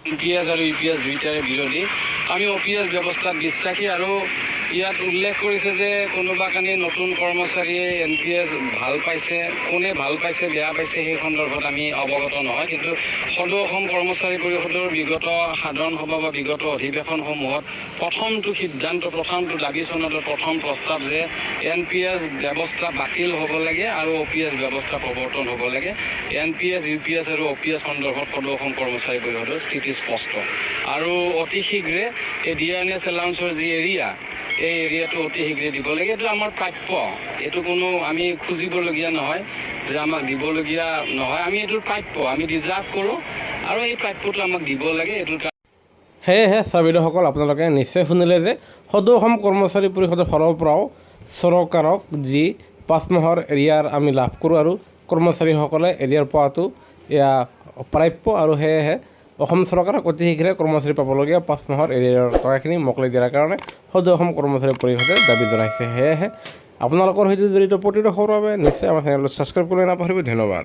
NPS আৰু UPS দুয়োটাৰে বিৰোধী। আমি অপিএছ ব্যৱস্থাত বিশ্বাসী আৰু ইয়াত উল্লেখ কৰিছে যে কোনোবা কানি নতুন কৰ্মচাৰীয়ে এনপিএছ ভাল পাইছে, কোনে ভাল পাইছে বেয়া পাইছে সেই সন্দৰ্ভত আমি অৱগত নহয়। কিন্তু সদৌ অসম কৰ্মচাৰী পৰিষদৰ বিগত সাধাৰণ সভা বা বিগত অধিৱেশনসমূহত প্ৰথমটো সিদ্ধান্ত, প্ৰথমটো দাবী চনদৰ প্ৰথম প্ৰস্তাৱ যে এনপিএছ ব্যৱস্থা বাতিল হ'ব লাগে আৰু অপিএছ ব্যৱস্থা প্ৰৱৰ্তন হ'ব লাগে। এনপিএছ, ইউপিএছ আৰু অপিএছ সন্দৰ্ভত সদৌ অসম কৰ্মচাৰী পৰিষদৰ স্থিতি স্পষ্ট আৰু অতি শীঘ্ৰে এই ডিআৰএছ এলাউন্সৰ যি এৰিয়া, এই এৰিয়াটো অতি শীঘ্ৰে দিব লাগে। এইটো আমাৰ প্ৰাপ্য, এইটো কোনো আমি খুজিবলগীয়া নহয় যে আমাক দিবলগীয়া নহয়। আমি এইটোৰ প্ৰাপ্য, আমি ডিজাৰ্ভ কৰোঁ আৰু এই প্ৰাপ্যটো আমাক দিব লাগে। এইটোৰ সেয়েহে চাবিদসকল আপোনালোকে নিশ্চয় শুনিলে যে সদৌ অসম কৰ্মচাৰী পৰিষদৰ ফালৰ পৰাও চৰকাৰক যি 5 মাহৰ এৰিয়াৰ আমি লাভ কৰোঁ আৰু কৰ্মচাৰীসকলে এৰিয়াৰ পোৱাটো এয়া প্ৰাপ্য আৰু সেয়েহে অসম চৰকাৰক অতি শীঘ্ৰে কৰ্মচাৰী পাবলগীয়া 5 মাহৰ এৰিয়াৰ টকাখিনি মোকলাই দিয়াৰ কাৰণে সদৌ অসম কৰ্মচাৰী পৰিষদে দাবী জনাইছে। সেয়েহে আপোনালোকৰ সৈতে জড়িত প্ৰতিটো খবৰৰ বাবে নিশ্চয় আমাৰ চেনেলটো ছাবস্ক্ৰাইব কৰি নাপাহৰিব। ধন্যবাদ।